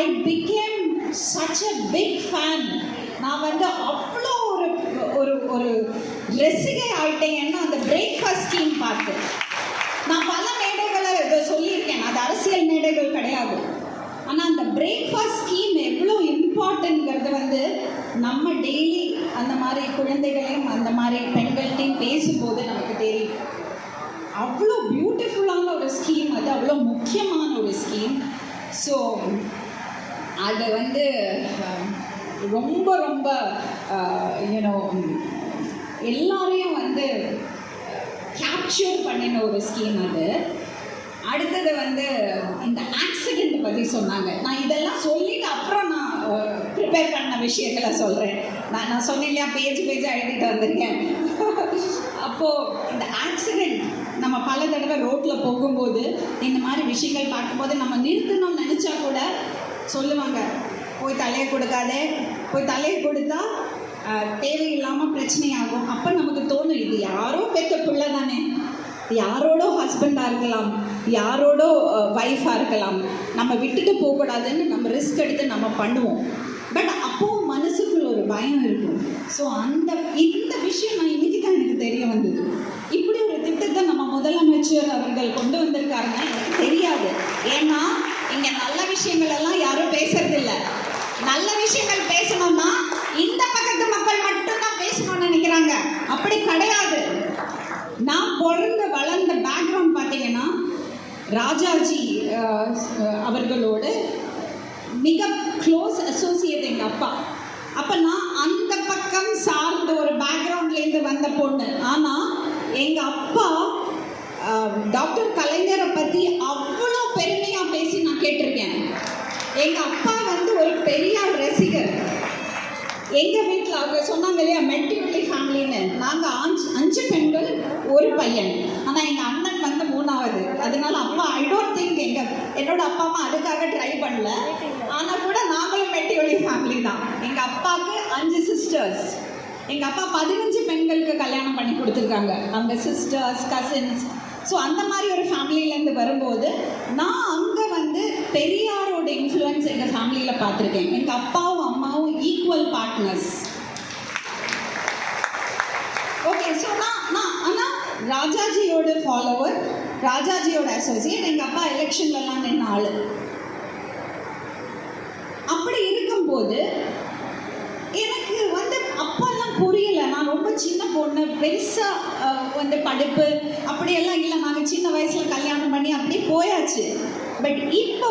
I became such a big fan. நான் வந்து அவ்வளோ ஒரு ரசிகை ஆயிட்டேன். ஏன்னா அந்த பிரேக்ஃபாஸ்ட் ஸ்கீம் பார்த்து நான் பல மேடைகளை இதை சொல்லியிருக்கேன். அது அரசியல் மேடைகள் கிடையாது. ஆனால் அந்த பிரேக்ஃபாஸ்ட் ஸ்கீம் எவ்வளோ இம்பார்ட்டன்ட்ங்கிறது வந்து நம்ம டெய்லி அந்த மாதிரி குழந்தைகளையும் அந்த மாதிரி பெண்கள்கிட்டையும் பேசும்போது நமக்கு தெரியும். அவ்வளோ பியூட்டிஃபுல்லான ஒரு ஸ்கீம், அது அவ்வளோ முக்கியமான ஒரு ஸ்கீம். ஸோ அது வந்து ரொம்ப ரொம்ப யூனோ எல்லாரையும் வந்து கேப்சர் பண்ணின ஒரு ஸ்கீம் அது. அடுத்தது வந்து இந்த ஆக்சிடெண்ட் பற்றி சொன்னாங்க. நான் இதெல்லாம் சொல்லிட்டு அப்புறம் நான் ப்ரிப்பேர் பண்ண விஷயங்களை சொல்கிறேன். நான் சொன்னேன் இல்லையா, பேஜ் எழுதிட்டு வந்திருக்கேன். அப்போது இந்த ஆக்சிடெண்ட் நம்ம பல தடவை ரோட்டில் போகும்போது இந்த மாதிரி விஷயங்கள் பார்க்கும்போது நம்ம நிறுத்தணும்னு நினச்சா கூட சொல்லுவாங்க, போய் தலையை கொடுக்காதே, போய் தலையை கொடுத்தா தேவையில்லாமல் பிரச்சனையாகும். அப்போ நமக்கு தோணும், இது யாரோ பெற்ற பிள்ளை தானே, யாரோட ஹஸ்பண்டாக இருக்கலாம், யாரோட ஒய்ஃபாக இருக்கலாம், நம்ம விட்டுட்டு போகக்கூடாதுன்னு நம்ம ரிஸ்க் எடுத்து நம்ம பண்ணுவோம். பட் அப்போது மனசுக்குள்ள ஒரு பயம் இருக்கும். ஸோ இந்த விஷயம் நான் இன்னைக்கு தான் எனக்கு தெரிய வந்தது. இப்படி ஒரு திட்டத்தை நம்ம முதலமைச்சர் அவர்கள் கொண்டு வந்திருக்காருன்னா எனக்கு தெரியாது. ஏன்னா இங்கே நல்ல விஷயங்கள் எல்லாம் யாரும் பேசுறதில்லை. நல்ல விஷயங்கள் பேசணும்னா இந்த பக்கத்து மக்கள் மட்டும்தான் பேசணும்னு நினைக்கிறாங்க. அப்படி கிடையாது. நான் பிறந்த வளர்ந்த பேக்ரவுண்ட் பார்த்தீங்கன்னா ராஜாஜி அவர்களோட மிக க்ளோஸ் அசோசியேட் எங்கள் அப்பா. அப்போ நான் அந்த பக்கம் சார்ந்த ஒரு பேக்ரவுண்ட்லேருந்து வந்த பொண்ணு. ஆனால் எங்கள் அப்பா டாக்டர் கலைஞரை பற்றி அவ்வளோ பெருமையாக பேசி நான் கேட்டிருக்கேன். எங்கள் அப்பா வந்து ஒரு பெரியார் ரசிகர். எங்கள் வீட்டில் அவங்க சொன்னாங்க இல்லையா, மெட்டிவெள்ளி ஃபேமிலின்னு. நாங்கள் 5 பெண்கள், ஒரு பையன். ஆனால் எங்கள் அண்ணன் வந்து 3வது. அதனால அப்பா ஐ டோன்ட் திங்க் என்னோட அப்பா அம்மா அதுக்காக ட்ரை பண்ணல. ஆனால் கூட நாங்களும் மெட்டிவெள்ளி ஃபேமிலி தான். எங்கள் அப்பாவுக்கு 5 சிஸ்டர்ஸ். எங்கள் அப்பா 15 பெண்களுக்கு கல்யாணம் பண்ணி கொடுத்துருக்காங்க, அவங்க சிஸ்டர்ஸ், கசின்ஸ். ஸோ அந்த மாதிரி ஒரு ஃபேமிலியிலேருந்து வரும்போது நான் அங்கே வந்து பெரியாரோட இன்ஃப்ளூயன்ஸ் எங்கள் ஃபேமிலியில் பார்த்துருக்கேன். எங்கள் அப்பாவும் அம்மாவும் ஈக்குவல் பார்ட்னர்ஸ். ஓகே, ஸோ நான் ஆனால் ராஜாஜியோட ஃபாலோவர், ராஜாஜியோட அசோசியேட். எங்கள் அப்பா எலெக்ஷன்லலாம் நின்ன ஆள். அப்படி இருக்கும்போது எனக்கு வந்து அப்பெல்லாம் புரியலை. நான் ரொம்ப சின்ன பொண்ணு, பெருசாக வந்து படிப்பு அப்படியெல்லாம் இல்லை. நாங்கள் சின்ன வயசில் கல்யாணம் பண்ணி அப்படியே போயாச்சு. பட் இப்போ